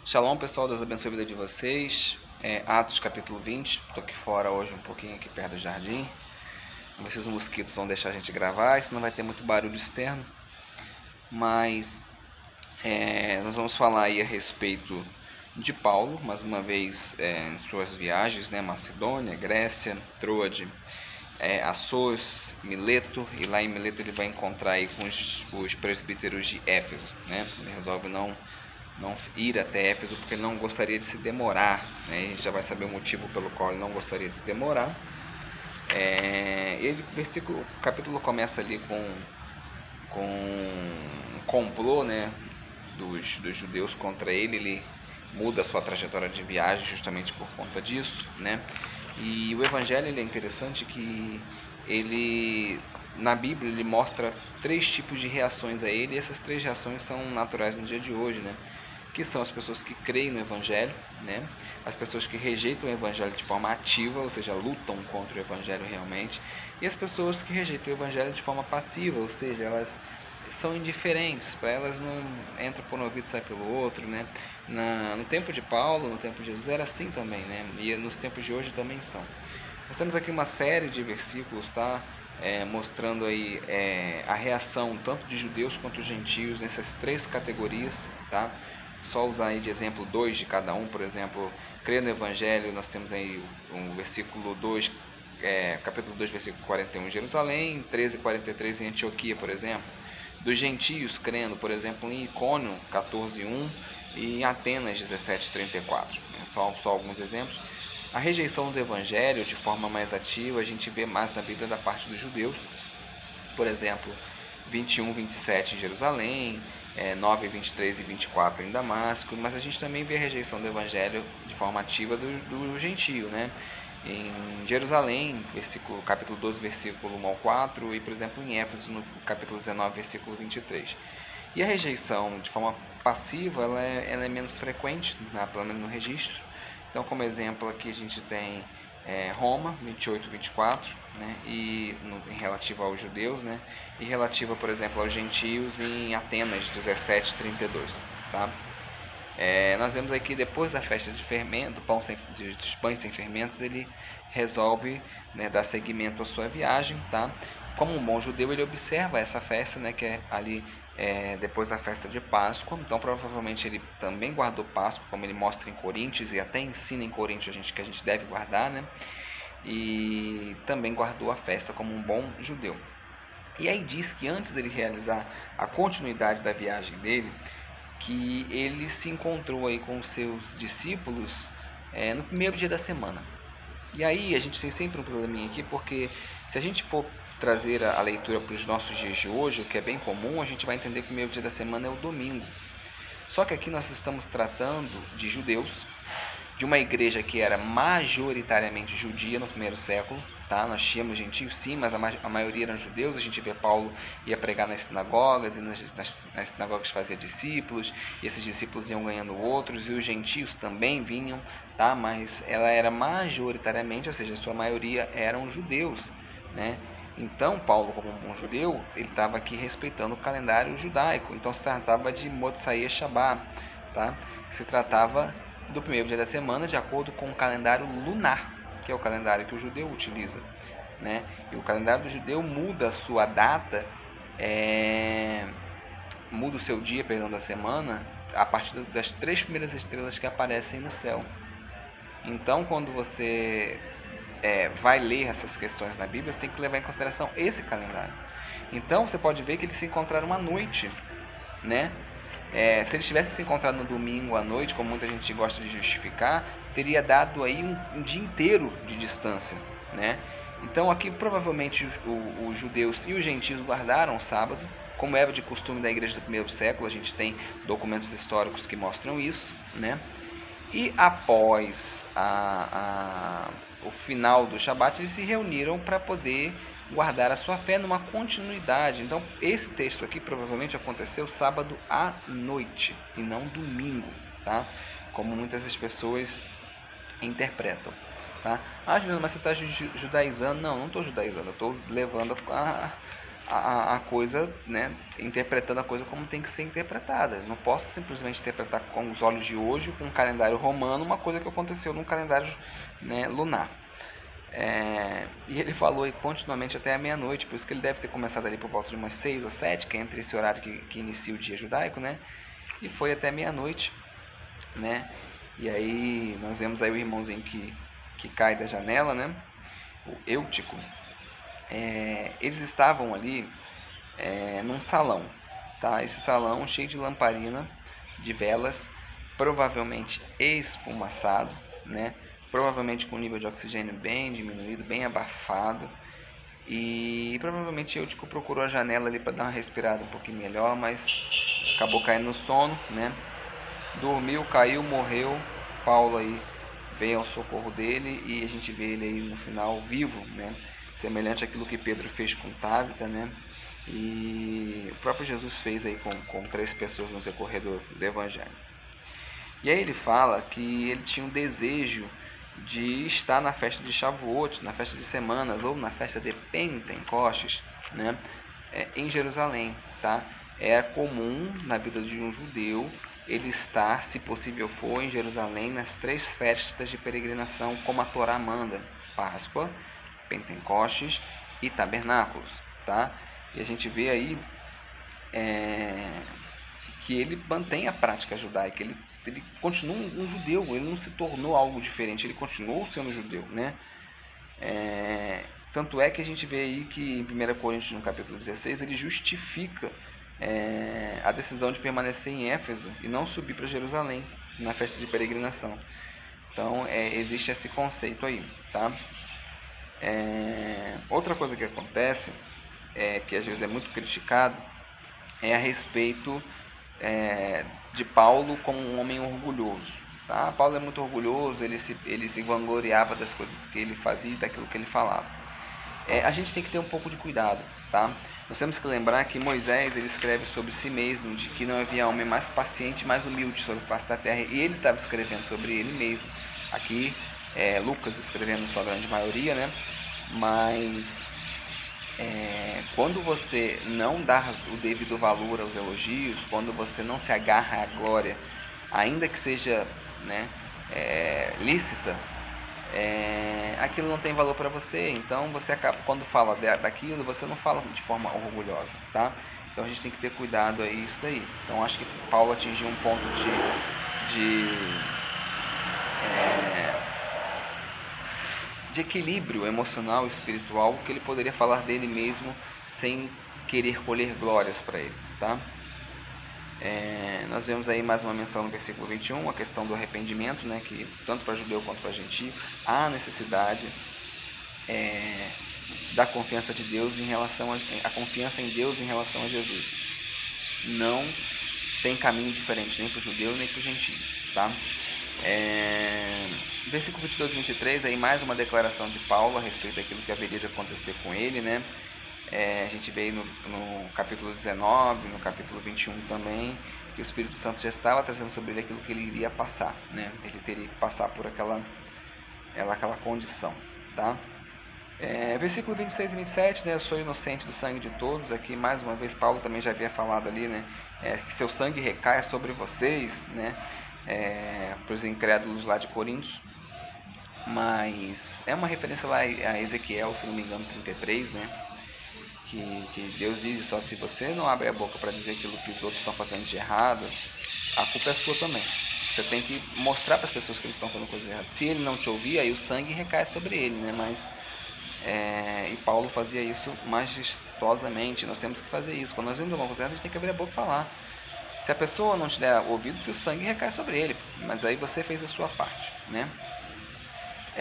Shalom, pessoal, Deus abençoe a vida de vocês. Atos capítulo 20. Estou aqui fora hoje, um pouquinho aqui perto do jardim. Vamos ver se os mosquitos vão deixar a gente gravar, senão vai ter muito barulho externo. Mas nós vamos falar aí a respeito de Paulo, mais uma vez em suas viagens, né? Macedônia, Grécia, Troade, Assos, Mileto. E lá em Mileto ele vai encontrar aí com os presbíteros de Éfeso, né? Ele resolve não ir até Éfeso porque ele não gostaria de se demorar, né? A gente já vai saber o motivo pelo qual ele não gostaria de se demorar. O capítulo começa ali com um complô, né, dos judeus contra ele. Ele muda a sua trajetória de viagem justamente por conta disso, né? E o evangelho ele é interessante que ele na Bíblia ele mostra 3 tipos de reações a ele, e essas 3 reações são naturais no dia de hoje, né? Que são as pessoas que creem no Evangelho, né? As pessoas que rejeitam o Evangelho de forma ativa, ou seja, lutam contra o Evangelho realmente, e as pessoas que rejeitam o Evangelho de forma passiva, ou seja, elas são indiferentes, para elas não entra por um ouvido e sai pelo outro, né? No tempo de Paulo, no tempo de Jesus era assim também, né? E nos tempos de hoje também são. Nós temos aqui uma série de versículos, tá? Mostrando aí a reação tanto de judeus quanto gentios nessas 3 categorias, tá? Só usar aí de exemplo 2 de cada um. Por exemplo, crer no Evangelho, nós temos aí um versículo 2, capítulo 2, versículo 41 em Jerusalém, 13:43 em Antioquia, por exemplo. Dos gentios crendo, por exemplo, em Icônio 14:1 e em Atenas 17:34. Só alguns exemplos. A rejeição do Evangelho de forma mais ativa a gente vê mais na Bíblia da parte dos judeus. Por exemplo, 21:27 em Jerusalém, 9:23 e 24 em Damasco, mas a gente também vê a rejeição do Evangelho de forma ativa do gentio, né? Em Jerusalém, capítulo 12, versículo 1 ao 4, e por exemplo em Éfeso, no capítulo 19, versículo 23. E a rejeição de forma passiva, ela é menos frequente, né? Pelo menos no registro. Então, como exemplo aqui a gente tem Roma 28:24, né? E em relativa aos judeus, né? E relativa, por exemplo, aos gentios em Atenas 17:32, tá? Nós vemos aqui depois da festa de fermento, dos pães sem fermentos, ele resolve, né, dar seguimento à sua viagem, tá? Como um bom judeu, ele observa essa festa, né, que é ali depois da festa de Páscoa. Então provavelmente ele também guardou Páscoa, como ele mostra em Coríntios, e até ensina em Coríntios que a gente deve guardar, né? E também guardou a festa como um bom judeu. E aí diz que antes dele realizar a continuidade da viagem dele, que ele se encontrou aí com os seus discípulos no primeiro dia da semana. E aí a gente tem sempre um probleminha aqui, porque se a gente for trazer a leitura para os nossos dias de hoje, o que é bem comum, a gente vai entender que o primeiro dia da semana é o domingo. Só que aqui nós estamos tratando de judeus, de uma igreja que era majoritariamente judia no primeiro século, tá? Nós tínhamos gentios sim, mas a maioria eram judeus. A gente vê Paulo ia pregar nas sinagogas, e nas sinagogas fazia discípulos, e esses discípulos iam ganhando outros, e os gentios também vinham, tá? Mas ela era majoritariamente, ou seja, a sua maioria eram judeus, né? Então, Paulo, como um bom judeu, ele estava aqui respeitando o calendário judaico. Então, se tratava de Motzai Shabbat, tá? Se tratava do primeiro dia da semana, de acordo com o calendário lunar, que é o calendário que o judeu utiliza, né? E o calendário do judeu muda a sua data, muda o seu dia, perdão, da semana, a partir das 3 primeiras estrelas que aparecem no céu. Então, quando você vai ler essas questões na Bíblia, você tem que levar em consideração esse calendário. Então, você pode ver que eles se encontraram à noite, né? Se eles tivessem se encontrado no domingo à noite, como muita gente gosta de justificar, teria dado aí um dia inteiro de distância, né? Então aqui provavelmente os judeus e os gentios guardaram o sábado, como era de costume da igreja do primeiro século. A gente tem documentos históricos que mostram isso, né? E após o final do Shabat, eles se reuniram para poder guardar a sua fé numa continuidade. Então, esse texto aqui provavelmente aconteceu sábado à noite e não domingo, tá? Como muitas das pessoas interpretam, tá? Juliano, mas você está judaizando? Não, não estou judaizando, eu estou levando a coisa, né, interpretando a coisa como tem que ser interpretada. Não posso simplesmente interpretar com os olhos de hoje, com um calendário romano, uma coisa que aconteceu num calendário, né, lunar. E ele falou aí continuamente até a meia-noite, por isso que ele deve ter começado ali por volta de umas 6 ou 7, que é entre esse horário que inicia o dia judaico, né? E foi até meia-noite, né? E aí nós vemos aí o irmãozinho que cai da janela, né? O Eutico. Eles estavam ali num salão, tá? Esse salão cheio de lamparina, de velas, provavelmente esfumaçado, né? Provavelmente com o nível de oxigênio bem diminuído, bem abafado. E provavelmente Eutico procurou a janela ali para dar uma respirada um pouquinho melhor, mas acabou caindo no sono, né? Dormiu, caiu, morreu. Paulo aí veio ao socorro dele e a gente vê ele aí no final vivo, né? Semelhante àquilo que Pedro fez com Tabita, né? E o próprio Jesus fez aí com 3 pessoas no decorrer do Evangelho. E aí ele fala que ele tinha um desejo de estar na festa de Shavuot, na festa de Semanas ou na festa de Pentecostes, né? Em Jerusalém, tá? É comum na vida de um judeu ele estar, se possível for, em Jerusalém nas 3 festas de peregrinação, como a Torá manda: Páscoa, Pentecostes e Tabernáculos, tá? E a gente vê aí que ele mantém a prática judaica, ele continua um judeu, ele não se tornou algo diferente, ele continuou sendo judeu, né? Tanto é que a gente vê aí que em 1 Coríntios, no capítulo 16, ele justifica a decisão de permanecer em Éfeso e não subir para Jerusalém na festa de peregrinação. Então existe esse conceito aí, tá? Outra coisa que acontece, que às vezes é muito criticado, é a respeito de Paulo como um homem orgulhoso, tá? Paulo é muito orgulhoso, ele se vangloriava das coisas que ele fazia e daquilo que ele falava. A gente tem que ter um pouco de cuidado, tá? Nós temos que lembrar que Moisés ele escreve sobre si mesmo, de que não havia homem mais paciente, mais humilde sobre a face da terra, e ele estava escrevendo sobre ele mesmo. Aqui Lucas escrevendo sua grande maioria, né? Mas quando você não dá o devido valor aos elogios, quando você não se agarra à glória, ainda que seja, né, lícita, aquilo não tem valor para você. Então você acaba, quando fala daquilo, você não fala de forma orgulhosa, tá? Então a gente tem que ter cuidado aí isso daí. Então acho que Paulo atingiu um ponto de equilíbrio emocional e espiritual, que ele poderia falar dele mesmo sem querer colher glórias para ele, tá? Nós vemos aí mais uma menção no versículo 21, a questão do arrependimento, né, que tanto para judeu quanto para gentio há necessidade da confiança de Deus em relação a confiança em Deus em relação a Jesus. Não tem caminho diferente nem para o judeu nem para o gentio, tá? Versículo 22 e 23, aí mais uma declaração de Paulo a respeito daquilo que haveria de acontecer com ele, né? A gente vê no capítulo 19, no capítulo 21 também, que o Espírito Santo já estava trazendo sobre ele aquilo que ele iria passar, né? Ele teria que passar por aquela condição, tá? Versículo 26 e 27, né? Eu sou inocente do sangue de todos. Aqui mais uma vez Paulo também já havia falado ali, né? Que seu sangue recaia sobre vocês, né? Para os incrédulos lá de Corinto. Mas é uma referência lá a Ezequiel, se não me engano, 33, né? Que Deus diz: só se você não abre a boca para dizer aquilo que os outros estão fazendo de errado, a culpa é sua também. Você tem que mostrar para as pessoas que eles estão fazendo coisas erradas. Se ele não te ouvir, aí o sangue recai sobre ele, né? Mas e Paulo fazia isso majestosamente. Nós temos que fazer isso. Quando nós vemos alguma coisa errada, a gente tem que abrir a boca e falar. Se a pessoa não te der ouvido, que o sangue recai sobre ele, mas aí você fez a sua parte, né?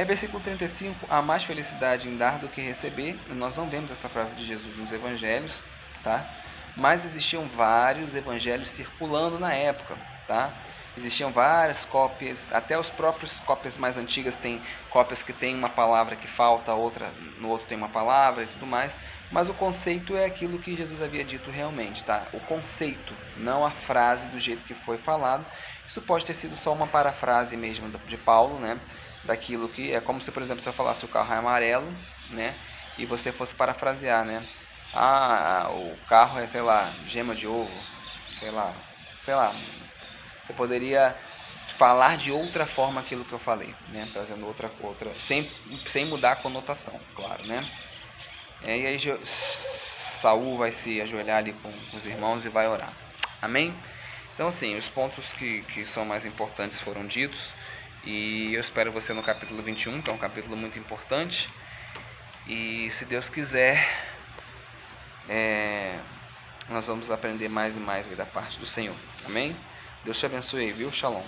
Versículo 35, há mais felicidade em dar do que receber. Nós não vemos essa frase de Jesus nos evangelhos, tá? Mas existiam vários evangelhos circulando na época, tá? Existiam várias cópias, até os próprios cópias mais antigas têm cópias que tem uma palavra que falta, outra no outro tem uma palavra e tudo mais, mas o conceito é aquilo que Jesus havia dito realmente, tá? O conceito, não a frase do jeito que foi falado. Isso pode ter sido só uma parafrase mesmo de Paulo, né? Daquilo que é como se, por exemplo, se eu falasse o carro é amarelo, né? E você fosse parafrasear, né? o carro é, sei lá, gema de ovo, sei lá. Você poderia falar de outra forma aquilo que eu falei, né? Trazendo outra, sem mudar a conotação, claro, né? E aí Saul vai se ajoelhar ali com os irmãos e vai orar. Amém? Então, assim, os pontos que são mais importantes foram ditos. E eu espero você no capítulo 21, que é um capítulo muito importante. E se Deus quiser, nós vamos aprender mais e mais da parte do Senhor. Amém? Deus te abençoe, viu? Shalom.